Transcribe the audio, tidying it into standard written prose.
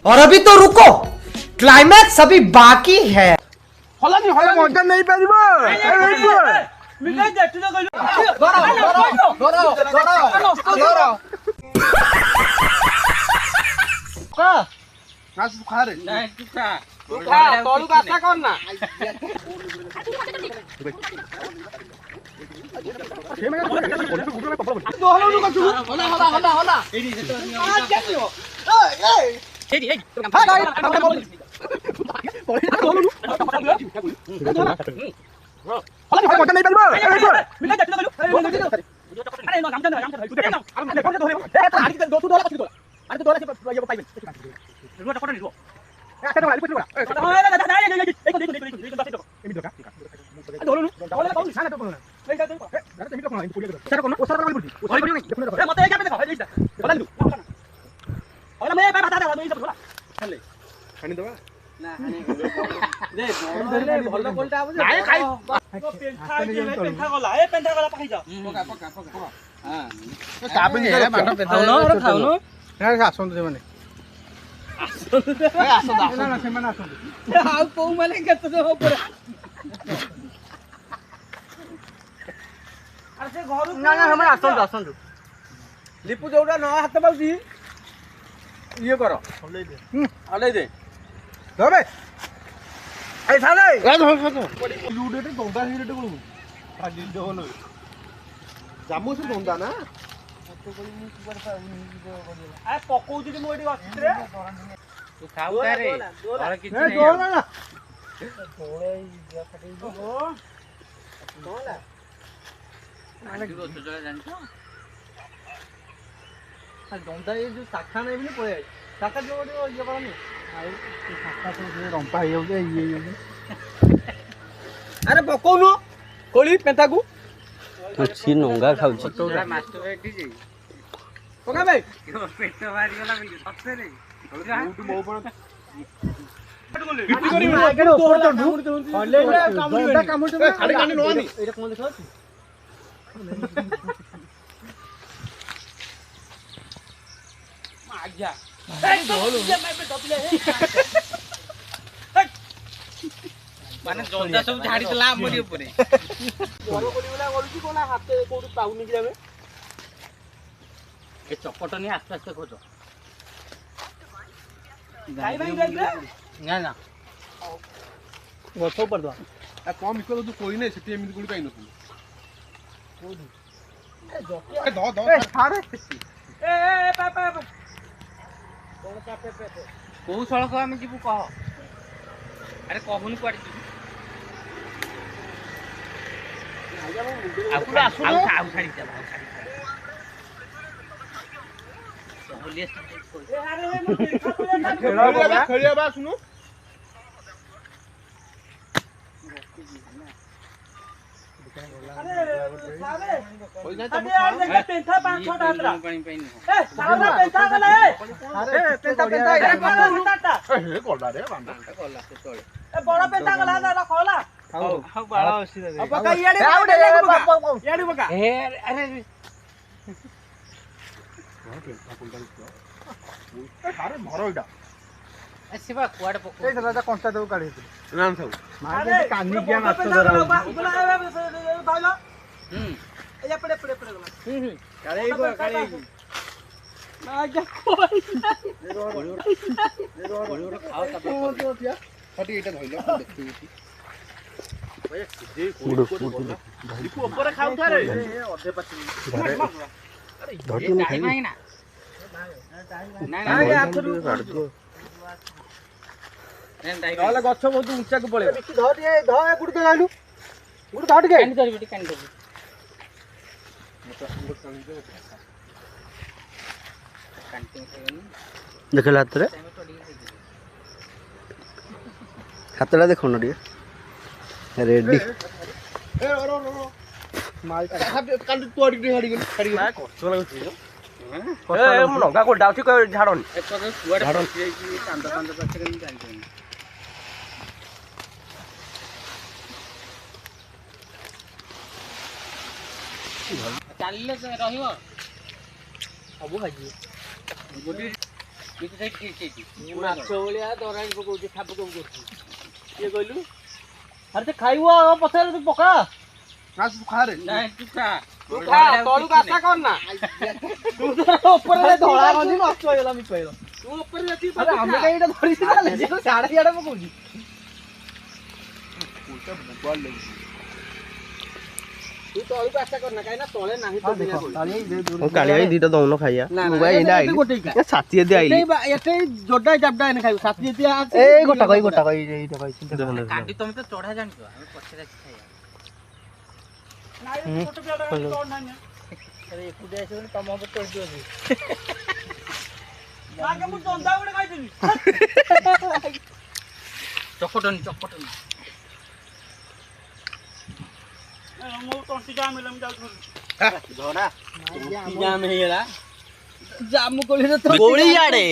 और अभी तो रुको, क्लाइमैक्स अभी बाकी है। नहीं पारिबो लिपु जोड़ा न हाथ पाउची ये करो हलै दे दबे ए साले लुडेटे दंदा हिरेटे को खाली दोलो जामु से दंदा ना आ पकोउची कि मो एठी अछि रे तू खाउ का रे और किछ नै जोर ना थोड़े इजा फटै दो दोला माने जो चला जानछो दंदा ये जो शाखा नहीं भी पड़े शाखा जो ये करनी आई शाखा तो ये रंपा हे होगे ये अरे बकोनु कोली पेंता को छी नंगा खाउची तोरा मास्टर एठी जे पका भाई पेट मारी गला बिल सबसे रे उठ मो पर बिक्री करी आगे तोड़ तोड़ हले काम खाली कानी नोनी एटा कोन देखाउची आज्ञा माने जोंदा सब झाड़ी देला हमरी ऊपर बरो कोली वाला गलुची कोना हाथ कोडी पाउनी कि जाबे ए चपटनी आस्ते आस्ते खोजो गाई भाई देख रे ना ना गछो पर दो आ कम इको तो कोई नै सेठी एमिति कोली पाइन तू कोडी ए जोके ए दो छाड़े ए पापा कोन का पे को सड़क हम जीवु कह अरे कहूनी पड़ जीवु आउ छाड़ी जा खेलिया बा सुनु अरे साबे कोई ना अरे पेंथा 5-6 डालरा ए सारा पेंथा गले अरे पेंथा ए कोला रे बांधा कोला से तोले ए बड़ा पेंथा गला ना रखोला हाउ बाळा ओसी दे अब का याडी याडी बका ए अरे अरे भरो इडा ए शिवा कुआड पको ए दादा कोनता दो काढे नाम थाउ मारे कानी क्या नाच जरा भाईला ए पड़े काळे आजा कोई रो खाओ सब फटी एटा धइलो देखि भाई दे कोडी लिपु ऊपर खाउ था रे अधे पति अरे धटू खाइ ना ना आथरु काढ दो नहले गछ बहुत ऊंचा को पळे ध ए गुड के गालू गुड धट के कानी धरि बेटी कानी धरि देख हाथ रे हाथला देखो न रेडी ए रो माल कान तोड़ी हाडी हाडी कष्ट लागुची ए मु नगा को डाउटी को झाडन ए तो कुआड फसी की कांद पछे केन जानि चालले से रहियो ସବୁ ଖାଇଯିବେ ମାଛ ଭଳିଆ ଦରାଣି ପକଉଛି ଖାପ କମ କରୁଛି କିଏ କହିଲୁ ଆରେ ସେ ଖାଇବ ପଛରେ ତୁ ପକା ନା ତୁ ଖା ରେ ତଳକୁ ଆଶା କର ନା ତୁ ତ ଉପରେ ଧଳା ମଞ୍ଜି ନଷ୍ଟ ହେଇଗଲା ମିଛ ହେଇଗଲା ତୁ ଉପରେ ଯେତିକି ଆରେ ଆମେ କାଇଁ ଏଇଟା ଧରିଛି ତାହେଲେ ସେ ତ ସାଡେ ସିଆଡେ ପକଉଛି ତୁ ତଳକୁ ଆଶା କର ନା କାହିଁକି ନା ତଳେ ନାହିଁ ତ ଦେଖ କାଳି କାଳିଆ ଭାଇ ଦିଟା ଦଉନ ଖାଇବା ନା, ମୁଁ ବା ଏଇନା ଆଇଲି ଏ ସାଥି ଯଦି ଆଇଲି ଏତେ ଜୋରଟା ଜାବଡା ଏନେ ଖାଇବୁ ସାଥି ଯେତିକି ଅଛି ଏଇ ଗୋଟା କହି ଏଇଟା କହି ଚିନ୍ତା କରନା କାଣ୍ଡି ତମେ ତ ଚଢା ଜାଣିଛ ଆମେ ପଛରେ ଆସି ଖାଇବା ଆରେ ଏକୁଟିଆ ଆସିବନି ତମ ଉପରେ ଚଢି ଅଛି ଚକଟନି ଧରା ଜାମ ହେଇଗଲା ଜାମୁ କୋଳିରେ ତ ଗୋଳି ଆଡେ